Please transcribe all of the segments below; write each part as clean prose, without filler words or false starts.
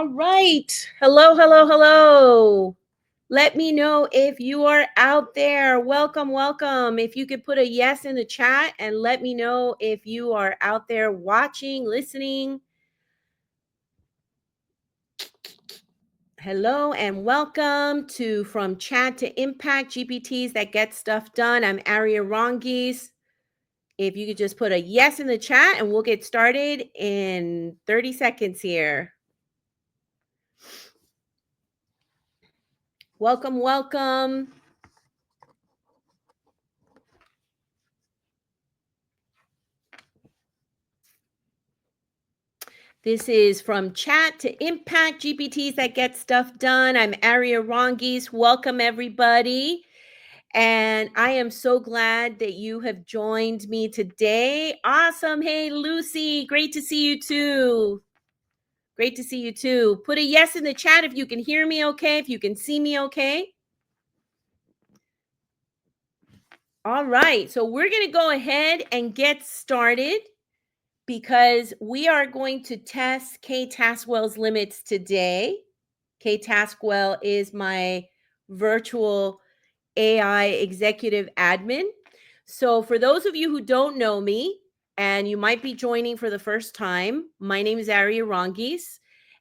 All right. Hello, hello, hello. Let me know if you are out there. Welcome, welcome. If you could put a yes in the chat and let me know if you are out there watching, listening. Hello and welcome to From Chat to Impact GPTs that get stuff done. I'm Aria Rongis. If you could just put a yes in the chat and we'll get started in 30 seconds here. Welcome, welcome. This is From Chat to Impact GPTs that get stuff done. I'm Aria Rongis. Welcome, everybody. And I am so glad that you have joined me today. Awesome. Hey, Lucy. Great to see you too. Great to see you too. Put a yes in the chat if you can hear me okay, if you can see me okay. All right. So we're going to go ahead and get started, because we are going to test K Taskwell's limits today. K Taskwell is my virtual AI executive admin. So for those of you who don't know me, and you might be joining for the first time, my name is Aria Rongis,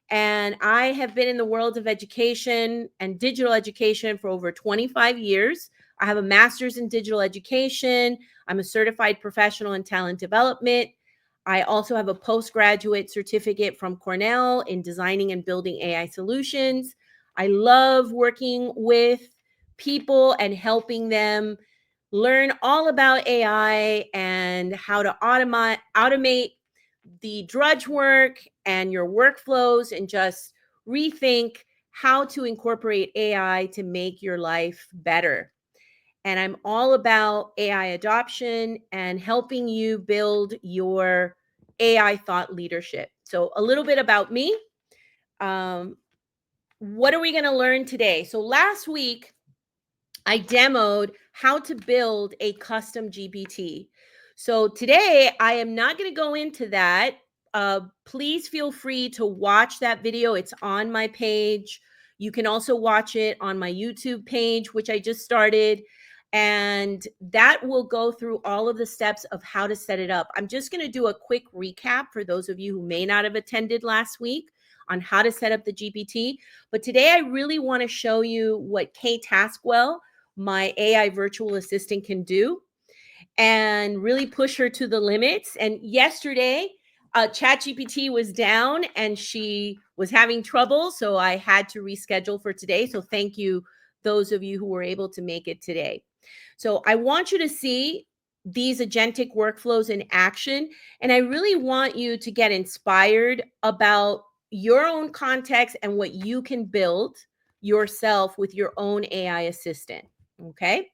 and I have been in the world of education and digital education for over 25 years. I have a master's in digital education. I'm a certified professional in talent development. I also have a postgraduate certificate from Cornell in designing and building AI solutions. I love working with people and helping them learn all about AI and how to automate the drudge work and your workflows, and just rethink how to incorporate AI to make your life better. And I'm all about AI adoption and helping you build your AI thought leadership. So a little bit about me. What are we going to learn today? So last week, I demoed how to build a custom GPT. So today, I am not going to go into that. Please feel free to watch that video. It's on my page. You can also watch it on my YouTube page, which I just started. And that will go through all of the steps of how to set it up. I'm just going to do a quick recap for those of you who may not have attended last week on how to set up the GPT. But today, I really want to show you what K Taskwell, my AI virtual assistant, can do, and really push her to the limits. And yesterday, ChatGPT was down and she was having trouble, so I had to reschedule for today. So thank you, those of you who were able to make it today. So I want you to see these agentic workflows in action, and I really want you to get inspired about your own context and what you can build yourself with your own AI assistant. Okay.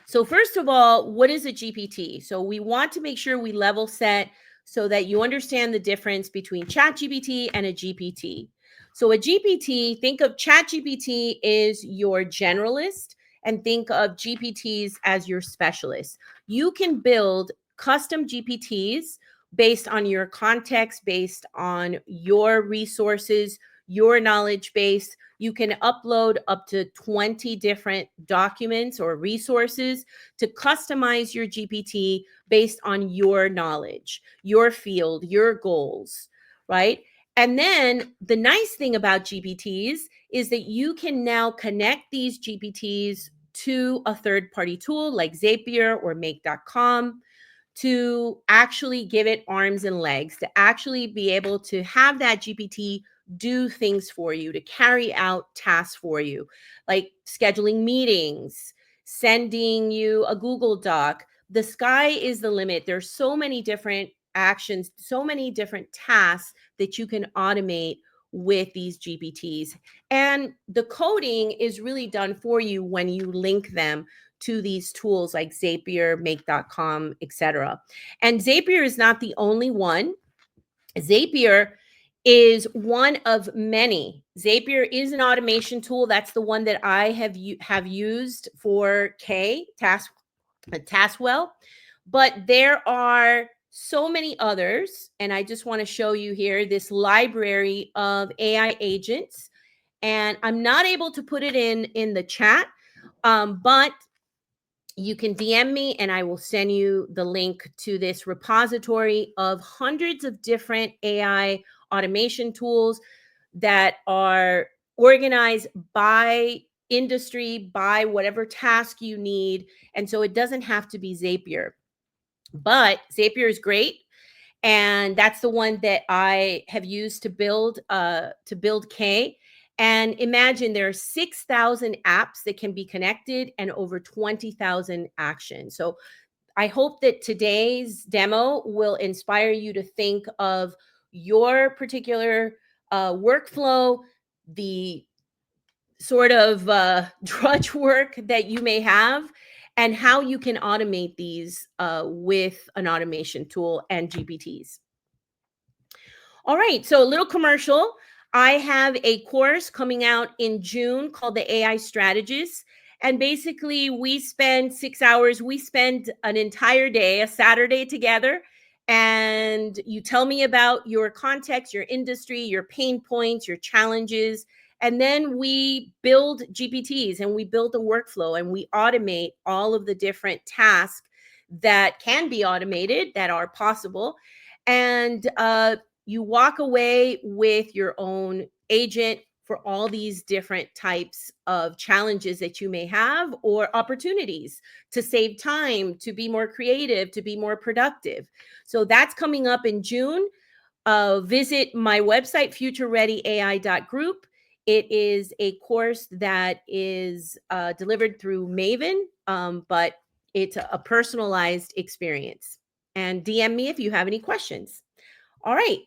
So first of all, what is a GPT? So we want to make sure we level set so that you understand the difference between ChatGPT and a GPT. So a GPT, think of ChatGPT is your generalist, and think of GPTs as your specialist. You can build custom GPTs based on your context, based on your resources, your knowledge base. You can upload up to 20 different documents or resources to customize your GPT based on your knowledge, your field, your goals, right? And then the nice thing about GPTs is that you can now connect these GPTs to a third-party tool like Zapier or Make.com to actually give it arms and legs, to actually be able to have that GPT do things for you, to carry out tasks for you, like scheduling meetings, sending you a Google Doc. The sky is the limit. There's so many different actions, so many different tasks that you can automate with these GPTs. And the coding is really done for you when you link them to these tools like Zapier, Make.com, etc. And Zapier is not the only one. Zapier is one of many. Zapier is an automation tool. That's the one that I have used for Taskwell. But there are so many others. And I just want to show you here this library of AI agents. And I'm not able to put it in the chat, but you can DM me and I will send you the link to this repository of hundreds of different AI automation tools that are organized by industry, by whatever task you need. And so it doesn't have to be Zapier, but Zapier is great. And that's the one that I have used to build K. And imagine there are 6,000 apps that can be connected and over 20,000 actions. So I hope that today's demo will inspire you to think of your particular workflow, the sort of drudge work that you may have, and how you can automate these with an automation tool and GPTs. All right, so a little commercial. I have a course coming out in June called the AI Strategist. And basically, we spend 6 hours, we spend an entire day, a Saturday together. And you tell me about your context, your industry, your pain points, your challenges. And then we build GPTs and we build a workflow and we automate all of the different tasks that can be automated, that are possible. And you walk away with your own agent for all these different types of challenges that you may have or opportunities to save time, to be more creative, to be more productive. So that's coming up in June. Visit my website, futurereadyai.group. It is a course that is delivered through Maven, but it's a personalized experience. And DM me if you have any questions. All right.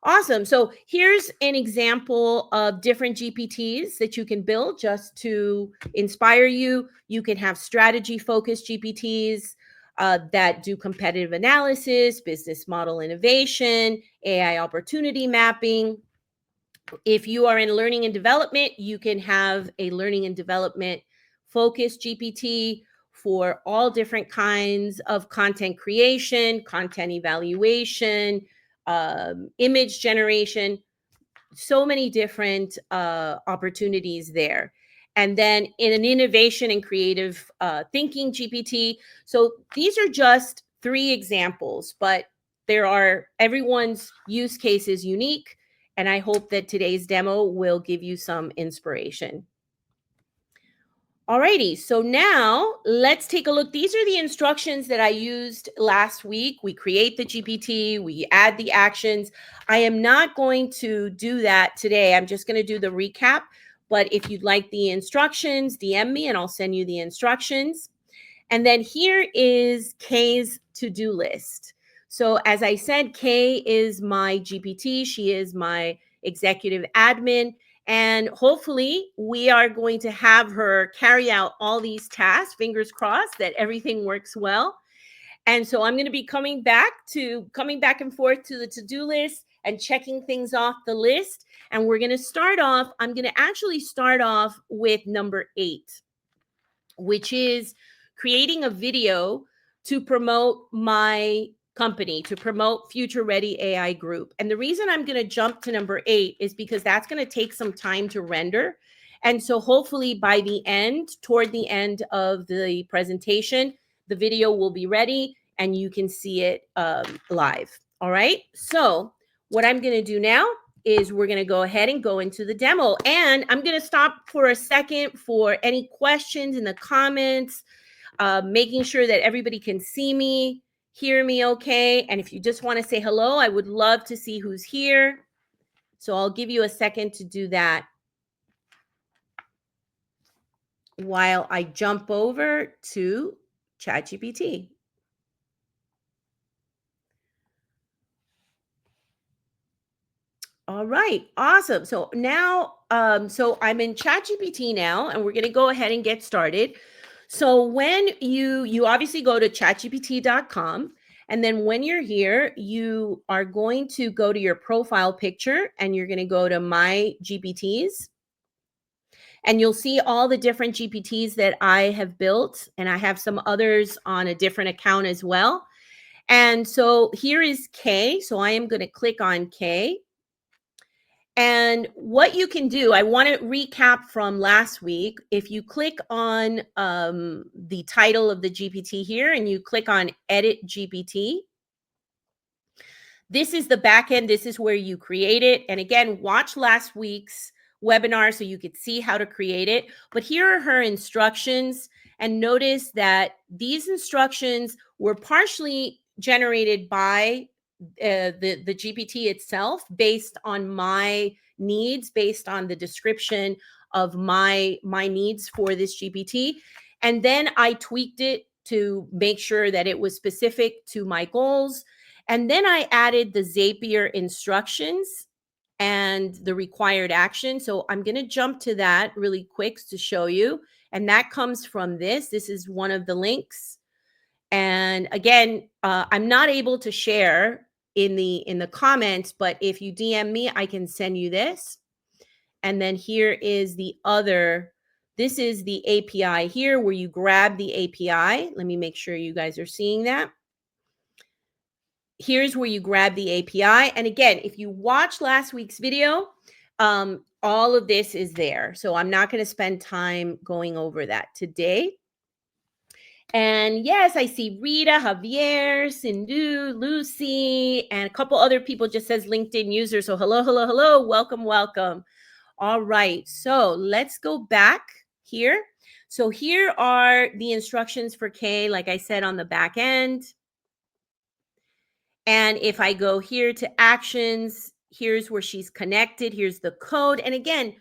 Awesome. So here's an example of different GPTs that you can build just to inspire you. You can have strategy focused GPTs that do competitive analysis, business model innovation, AI opportunity mapping. If you are in learning and development, you can have a learning and development focused GPT for all different kinds of content creation, content evaluation, image generation, so many different opportunities there. And then in an innovation and creative thinking GPT. So these are just 3 examples, but everyone's use case is unique. And I hope that today's demo will give you some inspiration. Alrighty, so now let's take a look. These are the instructions that I used last week. We create the GPT, we add the actions. I am not going to do that today. I'm just going to do the recap. But if you'd like the instructions, DM me and I'll send you the instructions. And then here is Kay's to-do list. So as I said, Kay is my GPT. She is my executive admin. And hopefully we are going to have her carry out all these tasks, fingers crossed that everything works well. And so I'm going to be coming back and forth to the to-do list and checking things off the list. And I'm going to actually start off with number 8, which is creating a video to promote my company, to promote Future Ready AI Group. And the reason I'm going to jump to number 8 is because that's going to take some time to render. And so hopefully by toward the end of the presentation, the video will be ready and you can see it live. All right. So what I'm going to do now is we're going to go ahead and go into the demo. And I'm going to stop for a second for any questions in the comments, making sure that everybody can see me, hear me okay. And if you just want to say hello, I would love to see who's here. So I'll give you a second to do that while I jump over to ChatGPT. All right, awesome. So now, so I'm in ChatGPT now, and we're going to go ahead and get started. So when you obviously go to chatgpt.com, and then when you're here, you are going to go to your profile picture, and you're going to go to My GPTs, and you'll see all the different GPTs that I have built, and I have some others on a different account as well. And so here is K. So I am going to click on K. And what you can do, I want to recap from last week. If you click on the title of the GPT here and you click on Edit GPT, this is the back end. This is where you create it. And again, watch last week's webinar so you could see how to create it. But here are her instructions. And notice that these instructions were partially generated by the GPT itself based on my needs, based on the description of my needs for this GPT. And then I tweaked it to make sure that it was specific to my goals. And then I added the Zapier instructions and the required action. So I'm going to jump to that really quick to show you. And that comes from this. This is one of the links. And again, I'm not able to share in the comments, but if you DM me, I can send you this. And then here is the other. This is the API here where you grab the API. Let me make sure you guys are seeing that. Here's where you grab the API. And again, if you watch last week's video, all of this is there. So I'm not going to spend time going over that today. And yes, I see Rita, Javier, Sindhu, Lucy, and a couple other people just says LinkedIn user. So hello, hello, hello. Welcome, welcome. All right. So let's go back here. So here are the instructions for Kay, like I said, on the back end. And if I go here to actions, here's where she's connected. Here's the code. And again,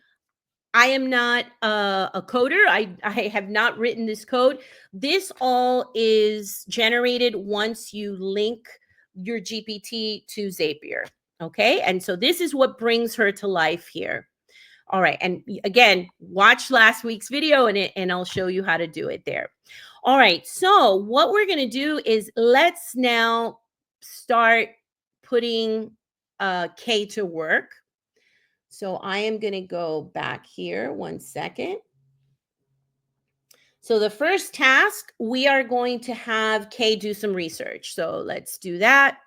I am not a coder. I have not written this code. This all is generated once you link your GPT to Zapier. Okay. And so this is what brings her to life here. All right. And again, watch last week's video and I'll show you how to do it there. All right. So what we're going to do is let's now start putting K to work. So I am going to go back here 1 second. So the first task, we are going to have Kay do some research. So let's do that.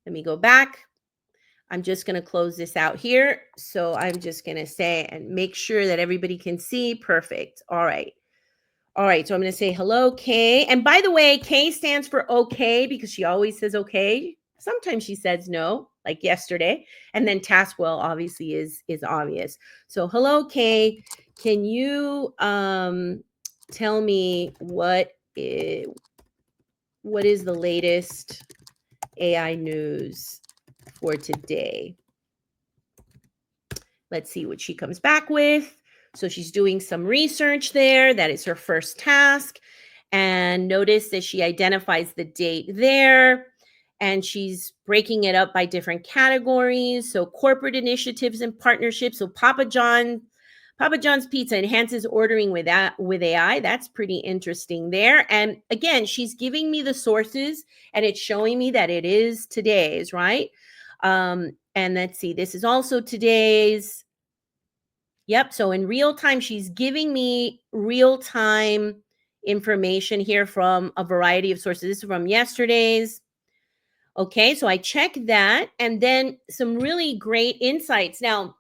Let me go back. I'm just going to close this out here. So I'm just going to say and make sure that everybody can see. Perfect. All right. All right. So I'm going to say hello, Kay. And by the way, Kay stands for okay because she always says okay. Sometimes she says no, like yesterday. And then Taskwell obviously is obvious. So hello, Kay. Can you tell me what is the latest AI news for today? Let's see what she comes back with. So she's doing some research there. That is her first task. And notice that she identifies the date there. And she's breaking it up by different categories. So corporate initiatives and partnerships. So Papa John's Pizza enhances ordering with AI. That's pretty interesting there. And again, she's giving me the sources and it's showing me that it is today's, right? And let's see, this is also today's. Yep. So in real time, she's giving me real time information here from a variety of sources. This is from yesterday's. Okay. So I check that and then some really great insights. Now,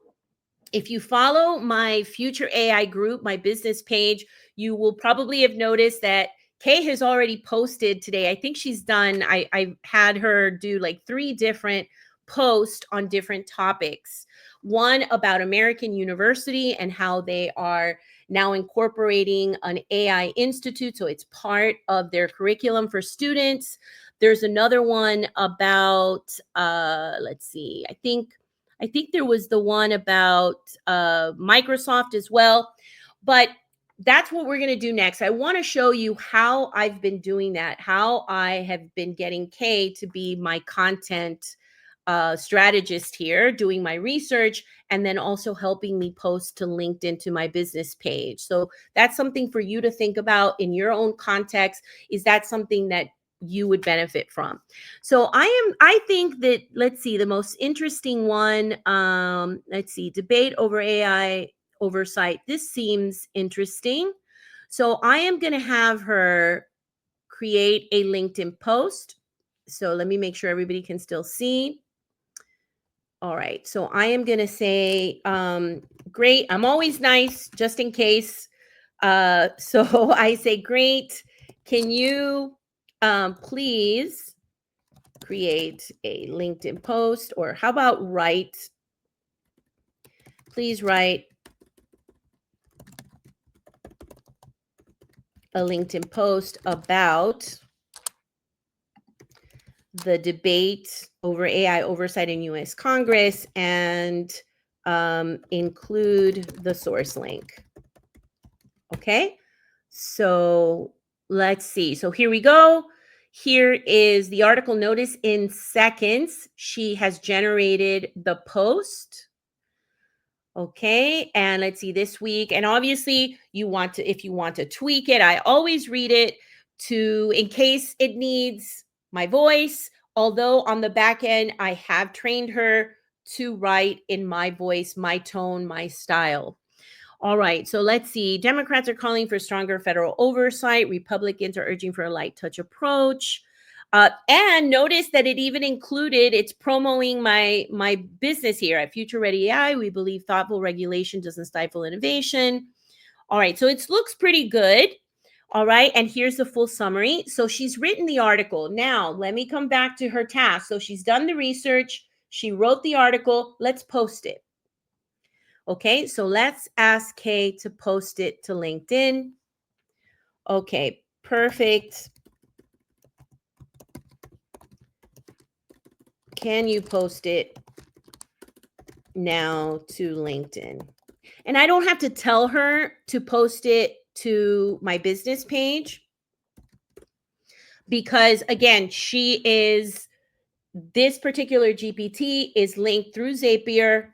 if you follow my Future AI group, my business page, you will probably have noticed that Kay has already posted today. I think she's done, I had her do like 3 different posts on different topics. One about American University and how they are now incorporating an AI institute. So it's part of their curriculum for students. There's another one about, let's see, I think there was the one about Microsoft as well. But that's what we're going to do next. I want to show you how I've been doing that, how I have been getting Kay to be my content strategist here, doing my research, and then also helping me post to LinkedIn to my business page. So that's something for you to think about in your own context. Is that something that you would benefit from? So I think that, let's see, the most interesting one, let's see, debate over AI oversight. This seems interesting. So I am going to have her create a LinkedIn post. So let me make sure everybody can still see. All right. So I am going to say, great. I'm always nice just in case. So I say, great. Can you please create a LinkedIn post, or how about please write a LinkedIn post about the debate over AI oversight in US Congress and include the source link. Okay, so let's see. So here we go. Here is the article. Notice in seconds, she has generated the post. Okay, and let's see this week. And obviously, if you want to tweak it, I always read it in case it needs my voice. Although on the back end, I have trained her to write in my voice, my tone, my style. All right, so let's see. Democrats are calling for stronger federal oversight. Republicans are urging for a light touch approach. And notice that it even included, it's promoting my business here at Future Ready AI. We believe thoughtful regulation doesn't stifle innovation. All right, so it looks pretty good. All right, and here's the full summary. So she's written the article. Now, let me come back to her task. So she's done the research. She wrote the article. Let's post it. Okay, so let's ask Kay to post it to LinkedIn. Okay, perfect. Can you post it now to LinkedIn? And I don't have to tell her to post it to my business page because, again, this particular GPT is linked through Zapier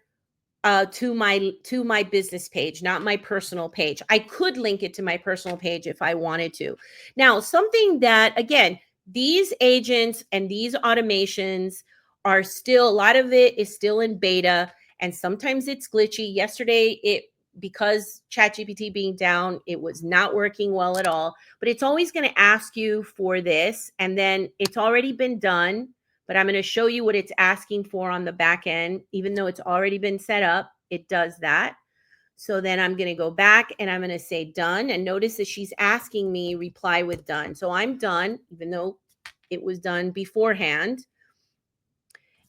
to my business page, not my personal page. I could link it to my personal page if I wanted to. Now, something that, again, these agents and these automations are still, a lot of it is still in beta, and sometimes it's glitchy. Yesterday, because ChatGPT being down, it was not working well at all, but it's always going to ask you for this, and then it's already been done. But I'm going to show you what it's asking for on the back end. Even though it's already been set up, it does that. So then I'm going to go back and I'm going to say done. And notice that she's asking me reply with done. So I'm done, even though it was done beforehand.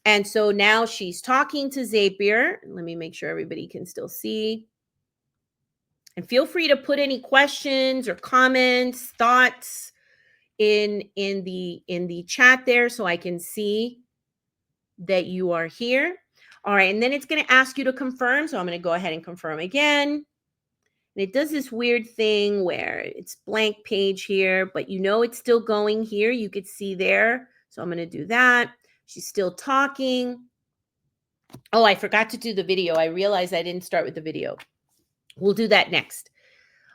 And so now she's talking to Zapier. Let me make sure everybody can still see. And feel free to put any questions or comments, thoughts in the chat there so I can see that you are here. All right, and then it's going to ask you to confirm. So I'm going to go ahead and confirm again. And it does this weird thing where it's blank page here, but it's still going here. You could see there. So I'm going to do that. She's still talking. Oh, I forgot to do the video. I realized I didn't start with the video. We'll do that next.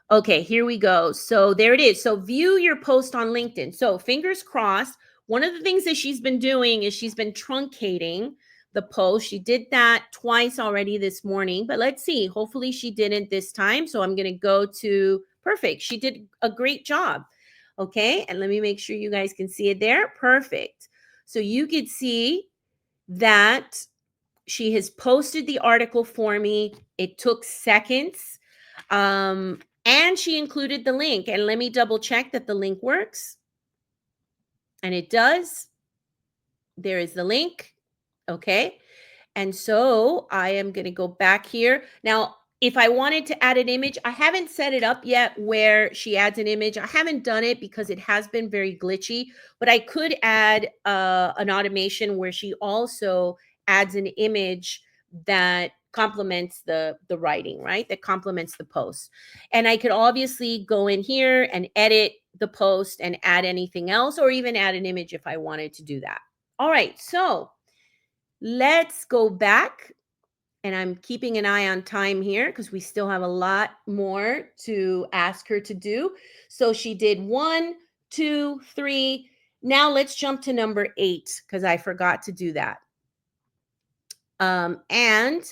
Okay, here we go. So there it is. So view your post on LinkedIn. So fingers crossed. One of the things that she's been doing is she's been truncating the post. She did that twice already this morning, but let's see. Hopefully she didn't this time. So I'm going to go to perfect. She did a great job. Okay, and let me make sure you guys can see it there. Perfect. So you could see that she has posted the article for me. It took seconds. And she included the link. And let me double check that the link works. And it does. There is the link. Okay. And so I am going to go back here. Now, if I wanted to add an image, I haven't set it up yet where she adds an image. I haven't done it because it has been very glitchy, but I could add an automation where she also adds an image that complements the writing, right? That complements the post. And I could obviously go in here and edit the post and add anything else, or even add an image if I wanted to do that. All right, so let's go back. And I'm keeping an eye on time here because we still have a lot more to ask her to do. So she did 1, 2, 3. Now let's jump to number 8 because I forgot to do that. And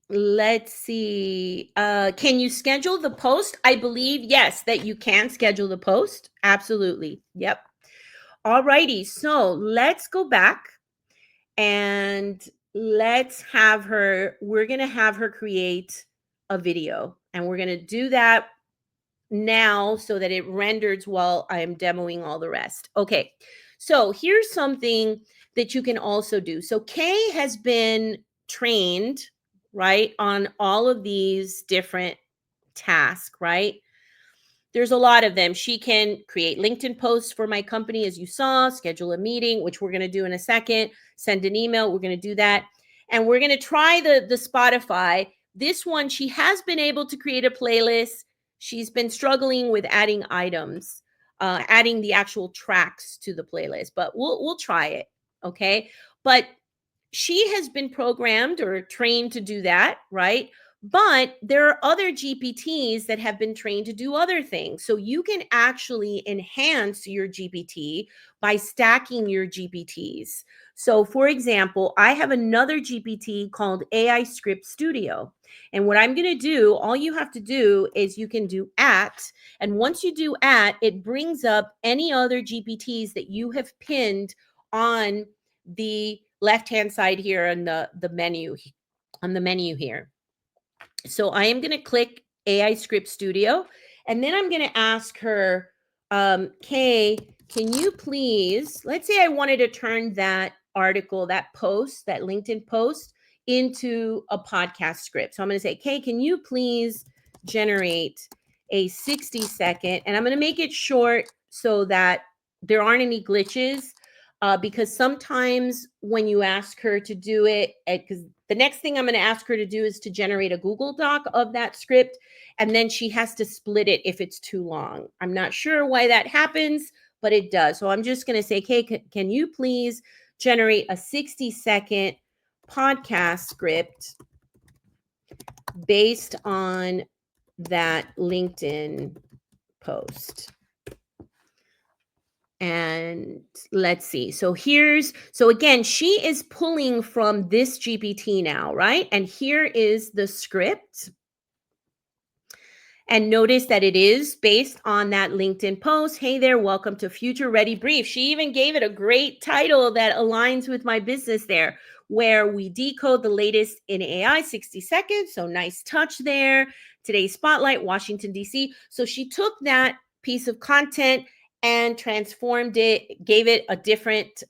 let's see. Can you schedule the post? I believe, yes, that you can schedule the post. Absolutely. Yep. All righty. So let's go back and we're going to have her create a video. And we're going to do that now so that it renders while I am demoing all the rest. Okay. So here's something that you can also do. So Kay has been trained, right, on all of these different tasks, right? There's a lot of them. She can create LinkedIn posts for my company, as you saw, schedule a meeting, which we're going to do in a second, send an email. We're going to do that. And we're going to try the Spotify. This one, she has been able to create a playlist. She's been struggling with adding items, adding the actual tracks to the playlist, but we'll try it. Okay. But she has been programmed or trained to do that, right? But there are other GPTs that have been trained to do other things. So you can actually enhance your GPT by stacking your GPTs. So, for example, I have another GPT called AI Script Studio. And what I'm going to do, all you have to do is you can do at, and once you do at, it brings up any other GPTs that you have pinned on the left-hand side here on the menu, on the menu here. So I am going to click AI Script Studio, and then I'm going to ask her, Kay, can you please, let's say I wanted to turn that article, that post, that LinkedIn post into a podcast script. So I'm going to say, Kay, can you please generate a 60-second, and I'm going to make it short so that there aren't any glitches. Because sometimes when you ask her to do it, because the next thing I'm going to ask her to do is to generate a Google Doc of that script, and then she has to split it if it's too long. I'm not sure why that happens, but it does. So I'm just going to say, hey, can you please generate a 60-second podcast script based on that LinkedIn post? And let's see. So again, she is pulling from this GPT now, right? And here is the script. And notice that it is based on that LinkedIn post. Hey there, welcome to Future Ready Brief. She even gave it a great title that aligns with my business there, where we decode the latest in AI 60 seconds. So nice touch there. Today's spotlight, Washington, D.C. So she took that piece of content and transformed it, gave it a different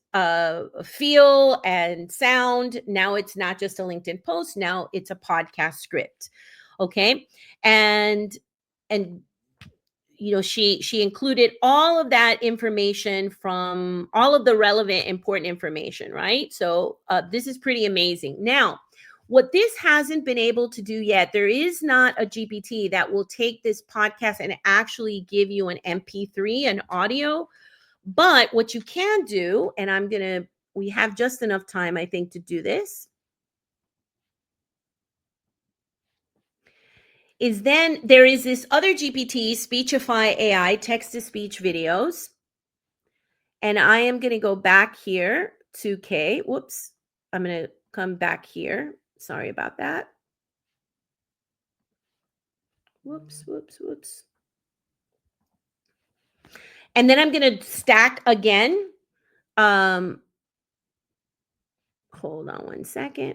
feel and sound. Now it's not just a LinkedIn post. Now it's a podcast script. Okay. And she included all of that information from all of the relevant important information, right? So this is pretty amazing. Now, what this hasn't been able to do yet, there is not a GPT that will take this podcast and actually give you an MP3, an audio. But what you can do, and we have just enough time, I think, to do this, is then there is this other GPT, Speechify AI, text-to-speech videos. And I am going to go back here to K. Whoops. I'm going to come back here. Sorry about that. Whoops. And then I'm going to stack again. Hold on one second.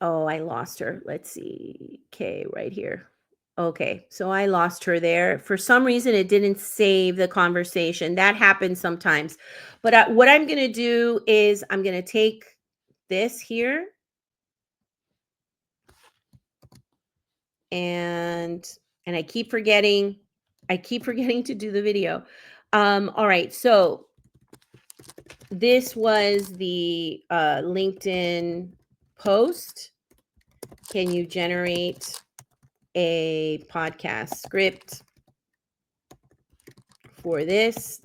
Oh, I lost her. Let's see. K right here. Okay, so I lost her there. For some reason, it didn't save the conversation. That happens sometimes. But what I'm going to do is I'm going to take this here. And I keep forgetting. To do the video. All right, so this was the LinkedIn post. Can you generate a podcast script for this?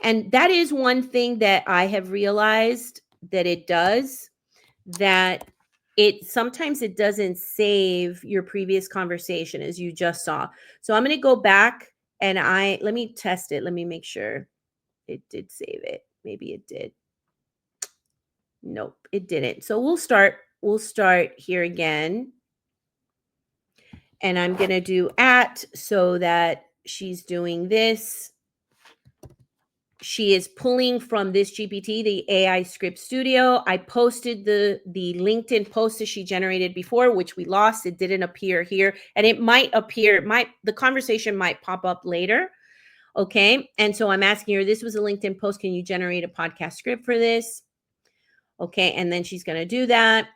And that is one thing that I have realized that it does, that sometimes it doesn't save your previous conversation, as you just saw. So I'm going to go back and let me test it. Let me make sure it did save it. Maybe it did. Nope, it didn't. So we'll start here again. And I'm going to do at so that she's doing this. She is pulling from this GPT, the AI Script Studio. I posted the LinkedIn post that she generated before, which we lost. It didn't appear here, and it might appear. The conversation might pop up later. Okay, and so I'm asking her. This was a LinkedIn post. Can you generate a podcast script for this? Okay, and then she's going to do that.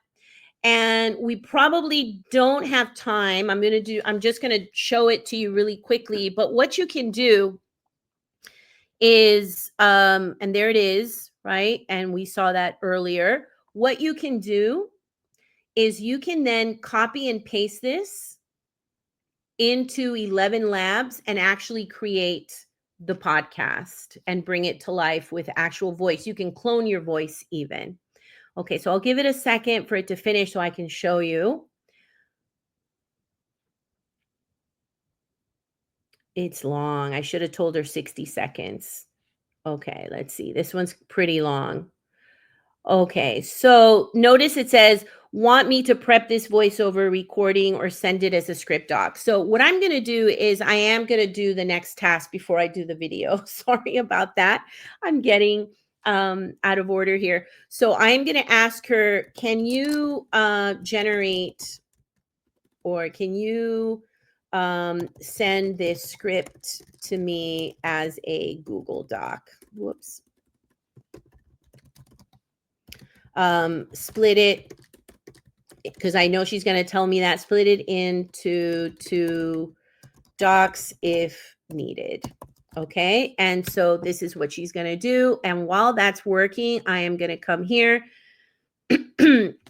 And we probably don't have time. I'm just going to show it to you really quickly. But what you can do is and there it is, right? And we saw that earlier. What you can do is you can then copy and paste this into 11 Labs and actually create the podcast and bring it to life with actual voice. You can clone your voice even. Okay, so I'll give it a second for it to finish so I can show you. It's long. I should have told her 60 seconds. Okay, let's see. This one's pretty long. Okay, so notice it says, want me to prep this voiceover recording or send it as a script doc. So what I'm going to do is I am going to do the next task before I do the video. Sorry about that. I'm getting out of order here. So I'm going to ask her, can you generate or can you send this script to me as a Google Doc? Whoops. Split it, because I know she's going to tell me that, split it into 2 docs if needed. Okay, and so this is what she's going to do. And while that's working, I am going to come here.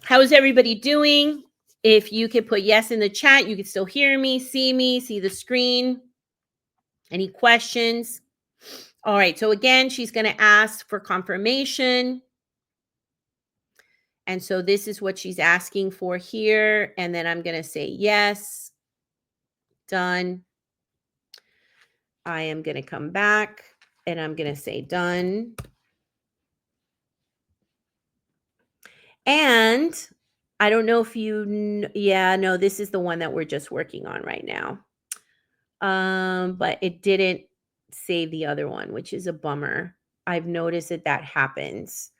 How's everybody doing? If you could put yes in the chat, you can still hear me, see the screen. Any questions? All right, so again, she's going to ask for confirmation. And so this is what she's asking for here. And then I'm going to say yes. Done. I am going to come back and I'm going to say done. And I don't know if you, no, this is the one that we're just working on right now. But it didn't save the other one, which is a bummer. I've noticed that happens.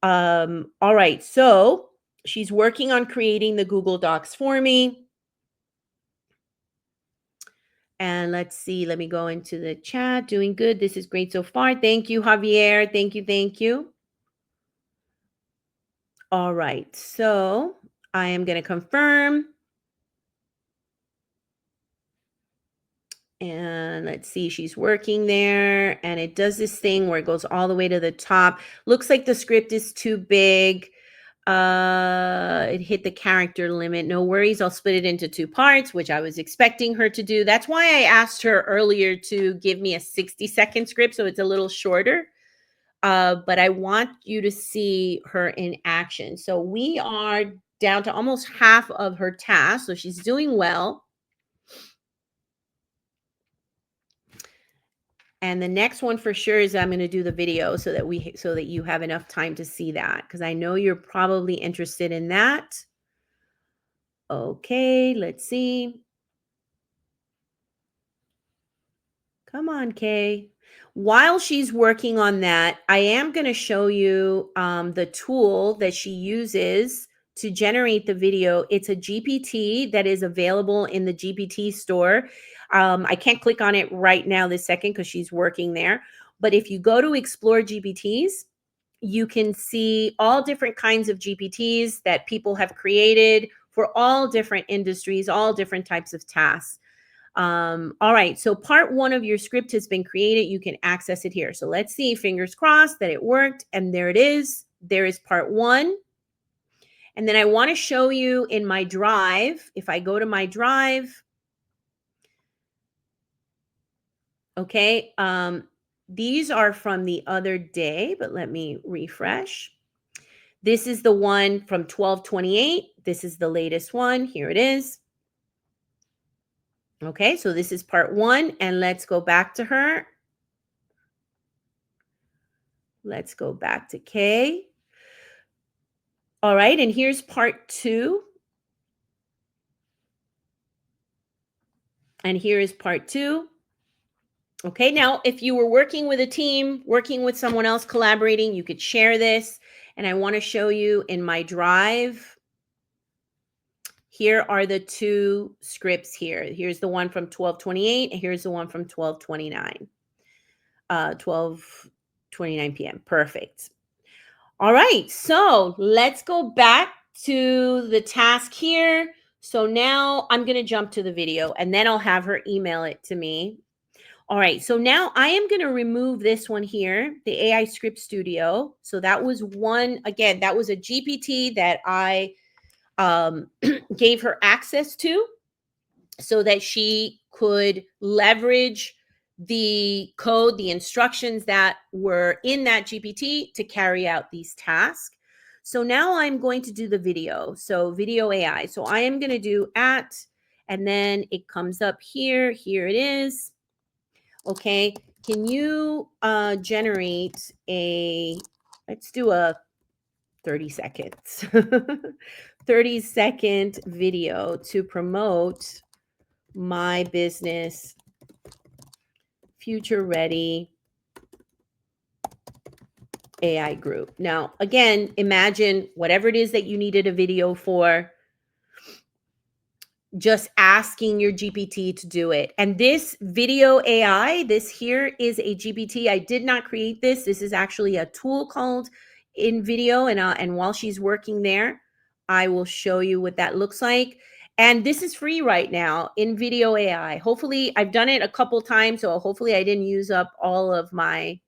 All right. So she's working on creating the Google Docs for me. And let's see, let me go into the chat. Doing good. This is great so far. Thank you, Javier. Thank you. Thank you. All right. So I am going to confirm. And let's see, she's working there. And it does this thing where it goes all the way to the top. Looks like the script is too big. It hit the character limit. No worries. I'll split it into 2 parts, which I was expecting her to do. That's why I asked her earlier to give me a 60-second script, so it's a little shorter. But I want you to see her in action. So we are down to almost half of her task. So she's doing well. And the next one for sure is I'm going to do the video so that you have enough time to see that, because I know you're probably interested in that. Okay, let's see. Come on, Kay. While she's working on that, I am going to show you the tool that she uses to generate the video. It's a GPT that is available in the GPT store. I can't click on it right now this second because she's working there. But if you go to Explore GPTs, you can see all different kinds of GPTs that people have created for all different industries, all different types of tasks. All right, so part 1 of your script has been created. You can access it here. So let's see, fingers crossed that it worked. And there it is. There is part 1. And then I want to show you in my drive. If I go to my drive, okay, these are from the other day, but let me refresh. This is the one from 12/28. This is the latest one. Here it is. Okay, so this is part 1, and let's go back to her. Let's go back to Kay. All right, and here's part 2. And here is part 2. Okay, now if you were working with a team, working with someone else, collaborating, you could share this. And I want to show you in my drive. Here are the 2 scripts here. Here's the one from 12:28, and here's the one from 12:29. 12:29 p.m. Perfect. All right, so let's go back to the task here. So now I'm going to jump to the video, and then I'll have her email it to me. All right, so now I am going to remove this one here, the AI Script Studio. So that was one, again, that was a GPT that I gave her access to so that she could leverage the code, the instructions that were in that GPT to carry out these tasks. So now I'm going to do the video. So video AI. So I am going to do at, and then it comes up here. Here it is. Okay. Can you generate let's do a 30 seconds, 30-second video to promote my business, future ready AI group. Now, again, imagine whatever it is that you needed a video for, just asking your GPT to do it. And this video AI, this here is a GPT. I did not create this. This is actually a tool called InVideo. And while she's working there, I will show you what that looks like. And this is free right now, InVideo AI. Hopefully, I've done it a couple times, so hopefully I didn't use up all of my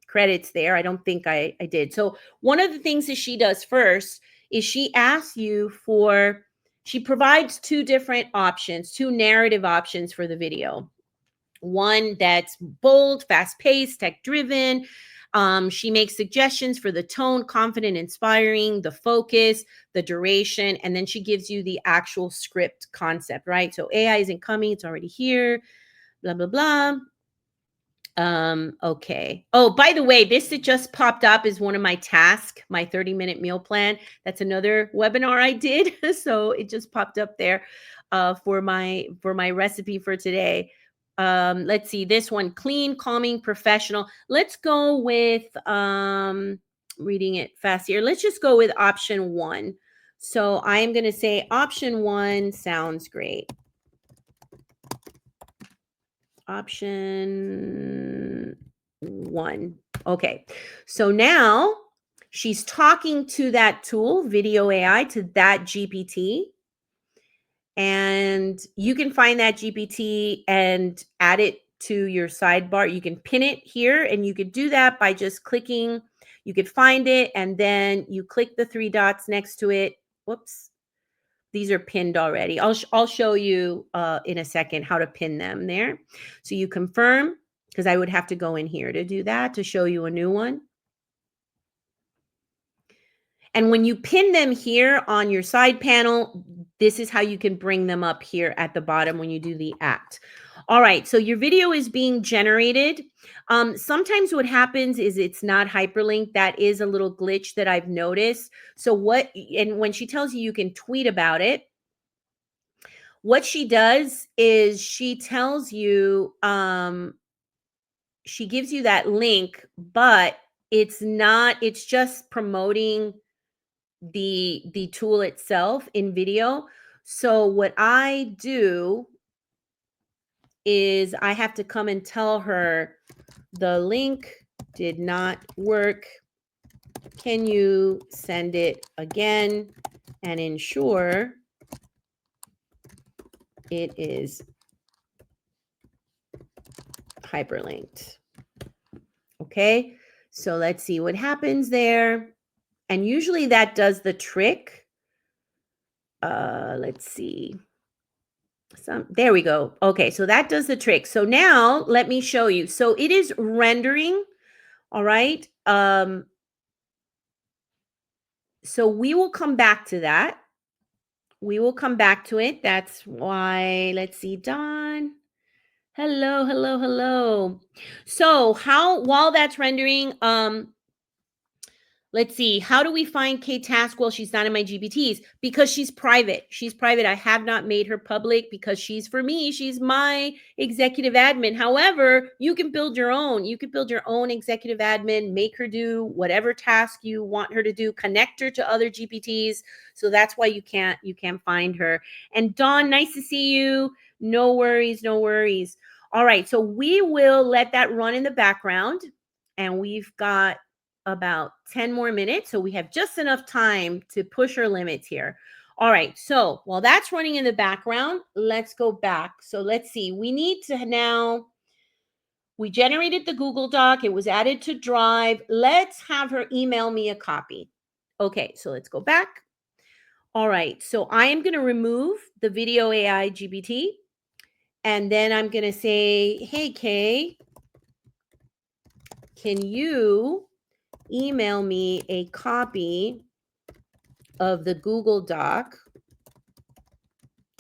credits there. I don't think I did. So one of the things that she does first is she asks you for, she provides 2 different options, 2 narrative options for the video. One that's bold, fast-paced, tech-driven. She makes suggestions for the tone, confident, inspiring, the focus, the duration, and then she gives you the actual script concept, right? So AI isn't coming, it's already here, blah, blah, blah. Okay. Oh, by the way, this that just popped up is one of my tasks, my 30-minute meal plan. That's another webinar I did. So it just popped up there for my recipe for today. Let's see, this one, clean, calming, professional. Let's go with reading it fast here. Let's just go with option 1. So I am going to say option 1 sounds great. Option 1. Okay. So now she's talking to that tool, Video AI, to that GPT. And you can find that GPT and add it to your sidebar. You can pin it here, and you could do that by just clicking. You could find it, and then you click the 3 dots next to it. Whoops. These are pinned already. I'll show you in a second how to pin them there. So you confirm, because I would have to go in here to do that, to show you a new one. And when you pin them here on your side panel, this is how you can bring them up here at the bottom when you do the act. All right, so your video is being generated. Sometimes what happens is it's not hyperlinked. That is a little glitch that I've noticed. So and when she tells you you can tweet about it, what she does is she tells you, she gives you that link, but it's just promoting the tool itself in video. So what I do is I have to come and tell her the link did not work. Can you send it again and ensure it is hyperlinked? Okay, so let's see what happens there. And usually that does the trick. Let's see. There we go. Okay, so that does the trick. So now let me show you. So it is rendering. All right. So we will come back to that. We will come back to it. That's why, let's see, Dawn. Hello, hello, hello. So while that's rendering, Let's see. How do we find K Taskwell? She's not in my GPTs because she's private. She's private. I have not made her public because she's, for me, she's my executive admin. However, you can build your own. You can build your own executive admin, make her do whatever task you want her to do, connect her to other GPTs. So that's why you can't find her. And Dawn, nice to see you. No worries, no worries. All right. So we will let that run in the background, and we've got about 10 more minutes. So we have just enough time to push our limits here. All right. So while that's running in the background, let's go back. So let's see. We need to now, we generated the Google Doc. It was added to Drive. Let's have her email me a copy. Okay. So let's go back. All right. So I am going to remove the video AI GPT. And then I'm going to say, hey, Kay, can you email me a copy of the Google Doc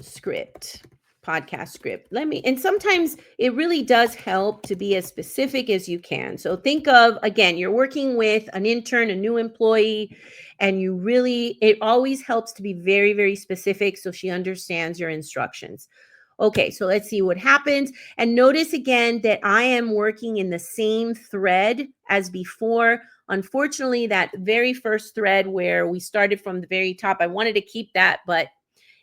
script, podcast script? And sometimes it really does help to be as specific as you can. So think of, again, you're working with an intern, a new employee, and it always helps to be very, very specific so she understands your instructions. Okay, so let's see what happens. And notice again that I am working in the same thread as before. Unfortunately, that very first thread where we started from the very top, I wanted to keep that, but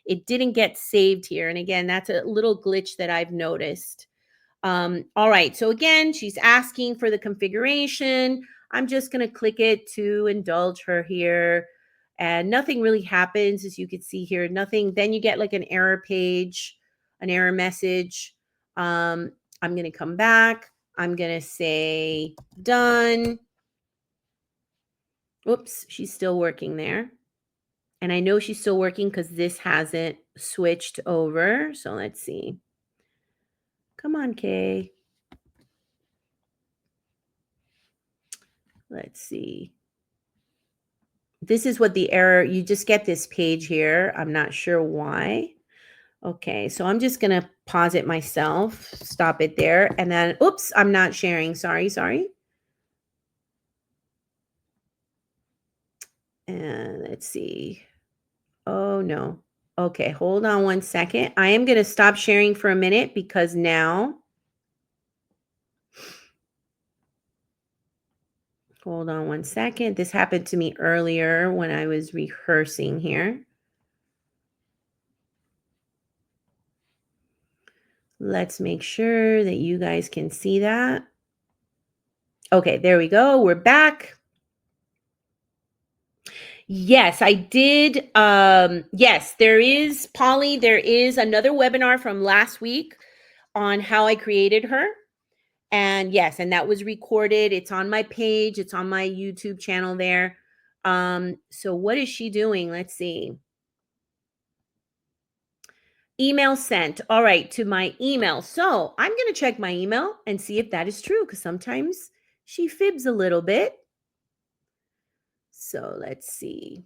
it didn't get saved here. And again, that's a little glitch that I've noticed. All right, so again, she's asking for the configuration. I'm just going to click it to indulge her here. And nothing really happens, as you can see here. Nothing. Then you get like an error page, an error message. I'm going to come back. I'm going to say done. Oops, she's still working there. And I know she's still working because this hasn't switched over. So let's see. Come on, Kay. Let's see. This is what the error, you just get this page here. I'm not sure why. Okay, so I'm just going to pause it myself, stop it there. And then, oops, I'm not sharing. Sorry. And let's see. Oh, no. Okay, hold on one second. I am going to stop sharing for a minute because now, hold on one second. This happened to me earlier when I was rehearsing here. Let's make sure that you guys can see that. Okay, there we go. We're back. Yes, I did. Yes, there is, Polly, there is another webinar from last week on how I created her. And yes, and that was recorded. It's on my page. It's on my YouTube channel there. So what is she doing? Let's see. Email sent. All right, to my email. So I'm going to check my email and see if that is true, because sometimes she fibs a little bit. So let's see.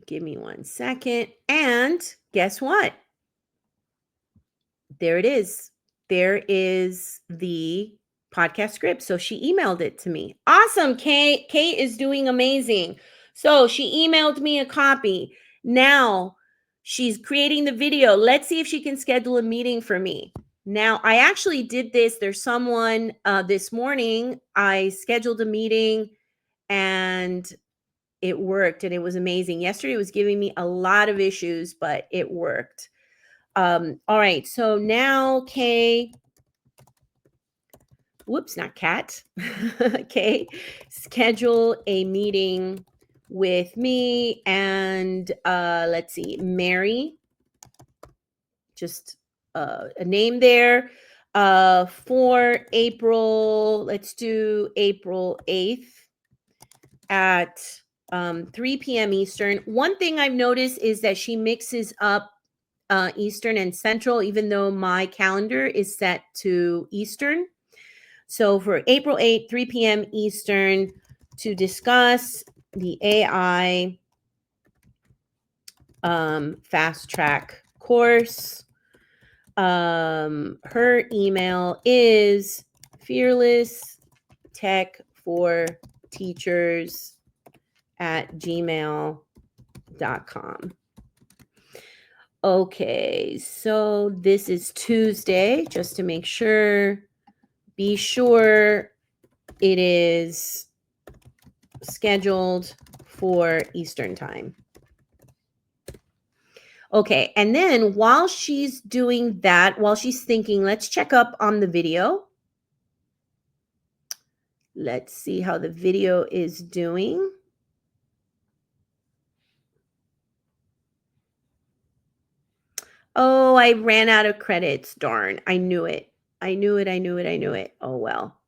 Give me one second. And guess what? There it is. There is the podcast script. So she emailed it to me. Awesome. Kate is doing amazing. So she emailed me a copy. Now she's creating the video. Let's see if she can schedule a meeting for me. Now, I actually did this. There's someone this morning. I scheduled a meeting and it worked, and it was amazing. Yesterday was giving me a lot of issues, but it worked. All right. So now, Kay, whoops, not Kat. Kay, schedule a meeting with me and let's see, Mary, just a name there, for April, let's do April 8th at 3 p.m. Eastern. One thing I've noticed is that she mixes up Eastern and Central, even though my calendar is set to Eastern. So for April 8th, 3 p.m. Eastern, to discuss the AI fast track course. Her email is fearlesstech for teachers at gmail.com. Okay, so this is Tuesday, just to make sure. Be sure it is scheduled for Eastern time. Okay, and then while she's doing that, while she's thinking, let's check up on the video. Let's see how the video is doing. Oh, I ran out of credits. Darn, I knew it. I knew it. Oh, well.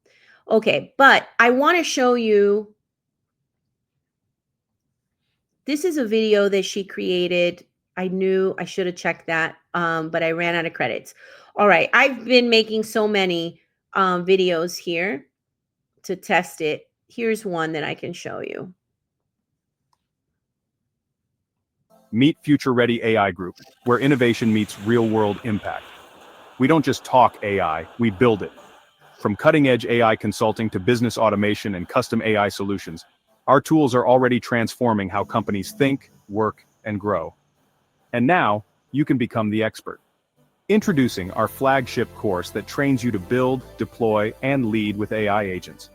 Okay, but I want to show you. This is a video that she created. I knew I should have checked that, but I ran out of credits. All right, I've been making so many videos here to test it. Here's one that I can show you. Meet Future Ready AI Group, where innovation meets real-world impact. We don't just talk AI, we build it. From cutting-edge AI consulting to business automation and custom AI solutions, our tools are already transforming how companies think, work, and grow. And now, you can become the expert. Introducing our flagship course that trains you to build, deploy, and lead with AI agents.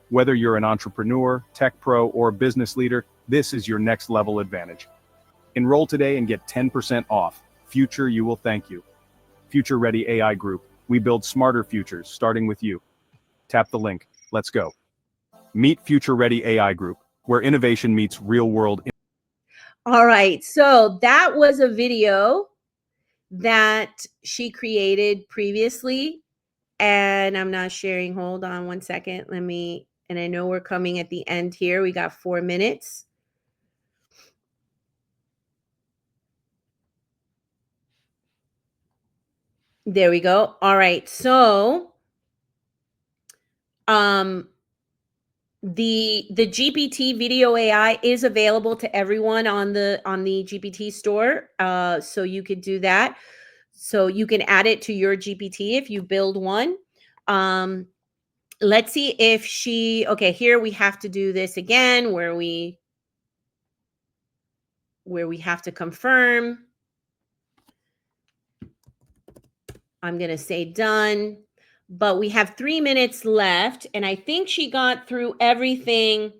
Whether you're an entrepreneur, tech pro, or business leader, this is your next level advantage. Enroll today and get 10% off. Future, you will thank you. Future Ready AI Group. We build smarter futures, starting with you. Tap the link. Let's go. Meet Future Ready AI Group, where innovation meets real-world. All right, so that was a video that she created previously, and I'm not sharing. Hold on one second. And I know we're coming at the end here. We got 4 minutes. There we go. All right. So the GPT video AI is available to everyone on the GPT store. So you could do that. So you can add it to your GPT if you build one. Let's see if okay, here we have to do this again where we have to confirm. I'm going to say done, but we have 3 minutes left, and I think she got through everything.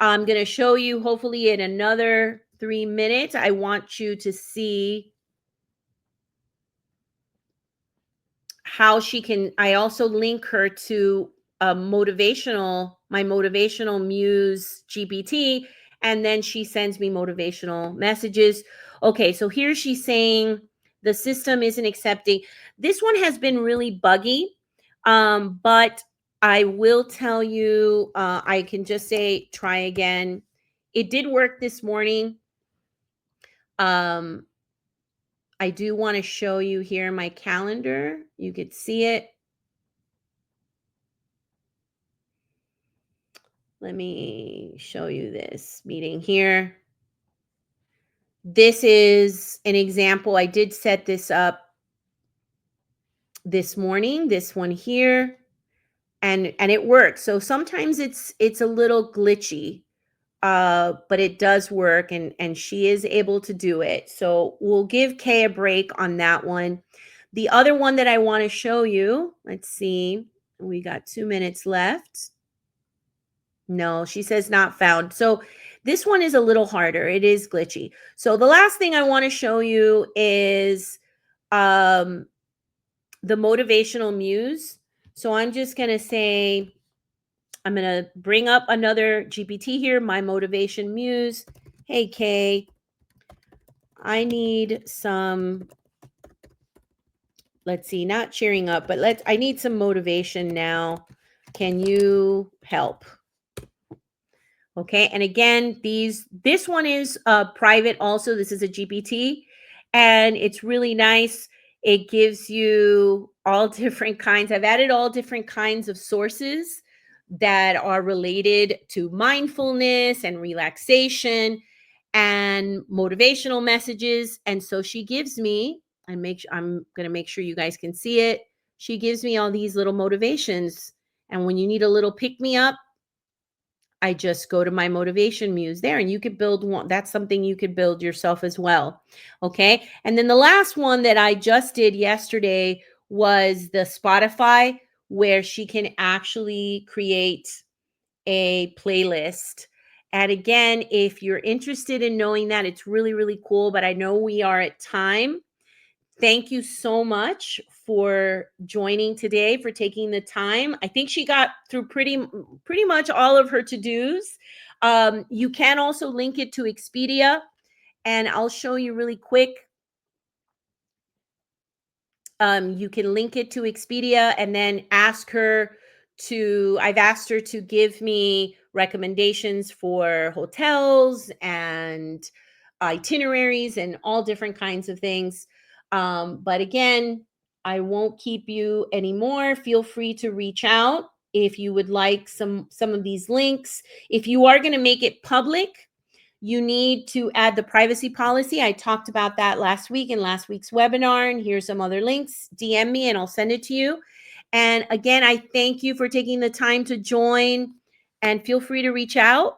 I'm going to show you hopefully in another 3 minutes. I want you to see how she can. I also link her to my motivational muse GPT, and then she sends me motivational messages. Okay, so here she's saying the system isn't accepting. This one has been really buggy, but I will tell you, I can just say try again. It did work this morning. I do want to show you here my calendar. You could see it. Let me show you this meeting here. This is an example. I did set this up this morning, this one here, and it works. So sometimes it's a little glitchy, but it does work, and she is able to do it. So we'll give Kay a break on that one. The other one that I want to show you, let's see, we got 2 minutes left. No, she says not found. So this one is a little harder. It is glitchy. So the last thing I want to show you is the motivational muse. So I'm just going to say, I'm going to bring up another GPT here, my motivation muse. Hey, Kay, I need some, let's see, not cheering up, but I need some motivation now. Can you help? Okay, and again, this one is private also. This is a GPT, and it's really nice. It gives you all different kinds. I've added all different kinds of sources that are related to mindfulness and relaxation and motivational messages. And so she gives me, I'm going to make sure you guys can see it. She gives me all these little motivations. And when you need a little pick me up, I just go to my motivation muse there, and you could build one. That's something you could build yourself as well. Okay. And then the last one that I just did yesterday was the Spotify, where she can actually create a playlist. And again, if you're interested in knowing that, it's really, really cool. But I know we are at time. Thank you so much for joining today, for taking the time. I think she got through pretty much all of her to-dos. You can also link it to Expedia, and I'll show you really quick. You can link it to Expedia and then ask her I've asked her to give me recommendations for hotels and itineraries and all different kinds of things. But again, I won't keep you anymore. Feel free to reach out if you would like some of these links. If you are going to make it public, you need to add the privacy policy. I talked about that last week in last week's webinar, and here's some other links. DM me and I'll send it to you. And again, I thank you for taking the time to join, and feel free to reach out.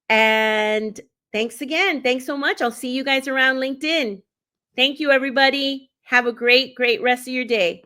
And thanks again. Thanks so much. I'll see you guys around LinkedIn. Thank you, everybody. Have a great rest of your day.